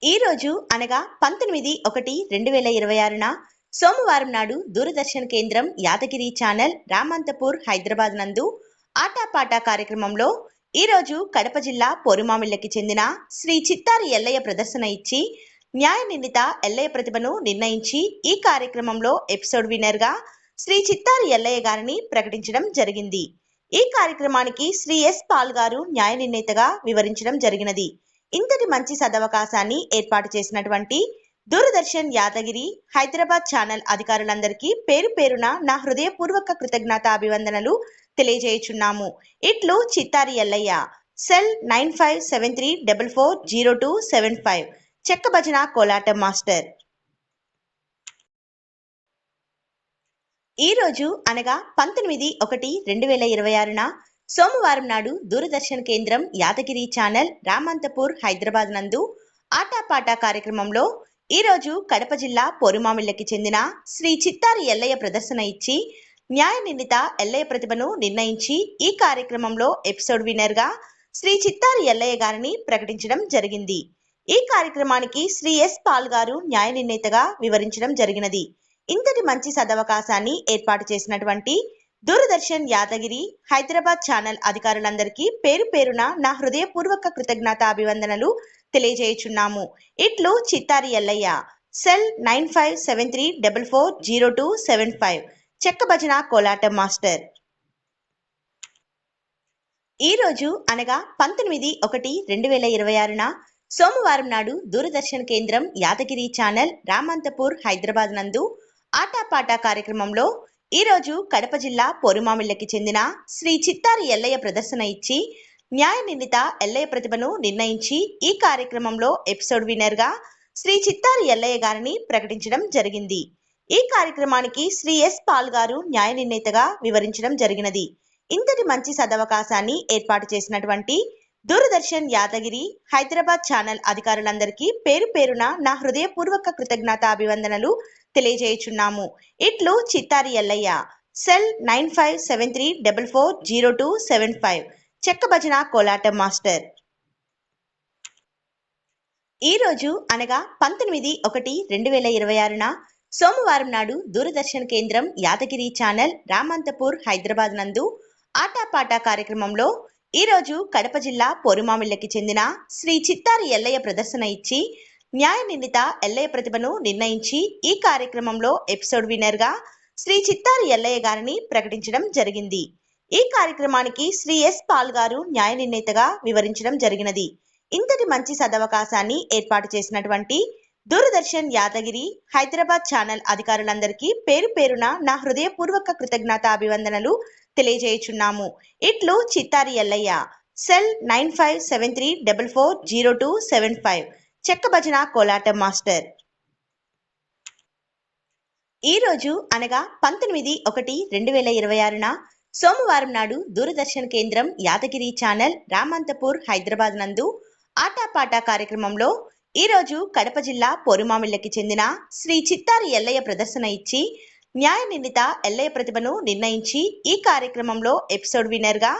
ఈ రోజు అనగా 19/1/2026న సోమవారం నాడు దూరదర్శన్ కేంద్రం యాదగిరి ఛానల్ రామంతపూర్ హైదరాబాద్ నందు ఆటాపాటా కార్యక్రమంలో ఈరోజు కడప జిల్లా పోరుమామిళ్ళకి చెందిన శ్రీ చిత్తారి ఎల్లయ్య ప్రదర్శన ఇచ్చి న్యాయ నిందిత ఎల్లయ్య ప్రతిభను నిర్ణయించి ఈ కార్యక్రమంలో ఎపిసోడ్ విన్నర్గా శ్రీ చిత్తారి ఎల్లయ్య గారిని ప్రకటించడం జరిగింది. ఈ కార్యక్రమానికి శ్రీ ఎస్ పాల్ గారు న్యాయ నిర్ణేతగా వివరించడం జరిగినది. ఇంతటి మంచి సదవకాశాన్ని ఏర్పాటు చేసినటువంటి దూరదర్శన్ యాదగిరి హైదరాబాద్ ఛానల్ అధికారులందరికీ పేరు పేరున నా హృదయపూర్వక కృతజ్ఞత అభివందనలు తెలియజేయుచున్నాము. ఇట్లు చిత్తారి ఎల్లయ్య. సెల్ 9573440275. చెక్క భజన కోలాటం మాస్టర్. ఈ రోజు అనగా 19/1/2026న సోమవారం నాడు దూరదర్శన్ కేంద్రం యాదగిరి ఛానల్ రామంతపూర్ హైదరాబాద్ నందు ఆటాపాటా కార్యక్రమంలో ఈరోజు కడప జిల్లా పోరుమామిళ్ళకి చెందిన శ్రీ చిత్తారి ఎల్లయ్య ప్రదర్శన ఇచ్చి న్యాయ నిందిత ఎల్లయ్య ప్రతిభను నిర్ణయించి ఈ కార్యక్రమంలో ఎపిసోడ్ విన్నర్గా శ్రీ చిత్తారి ఎల్లయ్య గారిని ప్రకటించడం జరిగింది. ఈ కార్యక్రమానికి శ్రీ ఎస్ పాల్ గారు న్యాయ నిర్ణేతగా వివరించడం జరిగినది. ఇంతటి మంచి సదవకాశాన్ని ఏర్పాటు చేసినటువంటి దూరదర్శన్ యాదగిరి హైదరాబాద్ ఛానల్ అధికారులందరికీ పేరు పేరున నా హృదయపూర్వక కృతజ్ఞత అభివందనలు తెలియజేయుచున్నాము. ఇట్లు చిత్తారి ఎల్లయ్య. సెల్ 9573440275. చెక్క భజన కోలాటం మాస్టర్. ఈ రోజు అనగా 19/1/2026న సోమవారం నాడు దూరదర్శన్ కేంద్రం యాదగిరి ఛానల్ రామంతపూర్ హైదరాబాద్ నందు ఆటాపాటా కార్యక్రమంలో ఈరోజు కడప జిల్లా పోరుమామిళ్ళకి చెందిన శ్రీ చిత్తారి ఎల్లయ్య ప్రదర్శన ఇచ్చి న్యాయ నిందిత ఎల్లయ్య ప్రతిభను నిర్ణయించి ఈ కార్యక్రమంలో ఎపిసోడ్ విన్నర్గా శ్రీ చిత్తారి ఎల్లయ్య గారిని ప్రకటించడం జరిగింది. ఈ కార్యక్రమానికి శ్రీ ఎస్ పాల్ గారు న్యాయ నిర్ణేతగా వివరించడం జరిగినది. ఇంతటి మంచి సదవకాశాన్ని ఏర్పాటు చేసినటువంటి దూరదర్శన్ యాదగిరి హైదరాబాద్ ఛానల్ అధికారులందరికీ పేరు పేరున నా హృదయపూర్వక కృతజ్ఞత అభివందనలు తెలియజేయుచున్నాము. ఇట్లు చిత్తారి ఎల్లయ్య. సెల్ 9573440275. చెక్క భజన కోలాటం మాస్టర్. ఈ రోజు అనగా 19/1/2026న సోమవారం నాడు దూరదర్శన్ కేంద్రం యాదగిరి ఛానల్ రామంతపూర్ హైదరాబాద్ నందు ఆటాపాటా కార్యక్రమంలో ఈరోజు కడప జిల్లా పోరుమామిళ్ళకి చెందిన శ్రీ చిత్తారి ఎల్లయ్య ప్రదర్శన ఇచ్చి న్యాయ నిందిత ఎల్లయ్య ప్రతిభను నిర్ణయించి ఈ కార్యక్రమంలో ఎపిసోడ్ విన్నర్గా శ్రీ చిత్తారి ఎల్లయ్య గారిని ప్రకటించడం జరిగింది. ఈ కార్యక్రమానికి శ్రీ ఎస్ పాల్ గారు న్యాయ నిర్ణేతగా వివరించడం జరిగినది. ఇంతటి మంచి సదవకాశాన్ని ఏర్పాటు చేసినటువంటి దూరదర్శన్ యాదగిరి హైదరాబాద్ ఛానల్ అధికారులందరికీ పేరు పేరున నా హృదయపూర్వక కృతజ్ఞత అభివందనలు తెలియజేయుచున్నాము. ఇట్లు చిత్తారి ఎల్లయ్య. సెల్ 9573440275. చెక్క భజన కోలాటం మాస్టర్. ఈ రోజు అనగా 19/1/2026న సోమవారం నాడు దూరదర్శన్ కేంద్రం యాదగిరి ఛానల్ రామంతపూర్ హైదరాబాద్ నందు ఆటాపాటా కార్యక్రమంలో ఈరోజు కడప జిల్లా పోరుమామిళ్ళకి చెందిన శ్రీ చిత్తారి ఎల్లయ్య ప్రదర్శన ఇచ్చి న్యాయ నిందిత ఎల్లయ్య ప్రతిభను నిర్ణయించి ఈ కార్యక్రమంలో ఎపిసోడ్ విన్నర్గా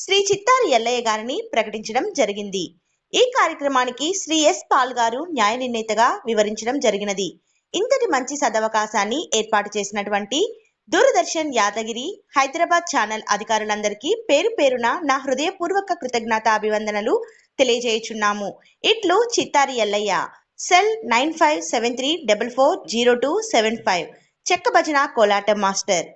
శ్రీ చిత్తారి ఎల్లయ్య గారిని ప్రకటించడం జరిగింది. ఈ కార్యక్రమానికి శ్రీ ఎస్ పాల్ గారు న్యాయ నిర్ణేతగా వివరించడం జరిగినది. ఇంతటి మంచి సదవకాశాన్ని ఏర్పాటు చేసినటువంటి దూరదర్శన్ యాదగిరి హైదరాబాద్ ఛానల్ అధికారులందరికీ పేరు పేరున నా హృదయపూర్వక కృతజ్ఞత అభివందనలు తెలియజేయుచున్నాము. ఇట్లు చిత్తారి ఎల్లయ్య. సెల్ 9573440275. చెక్క భజన కోలాటం మాస్టర్.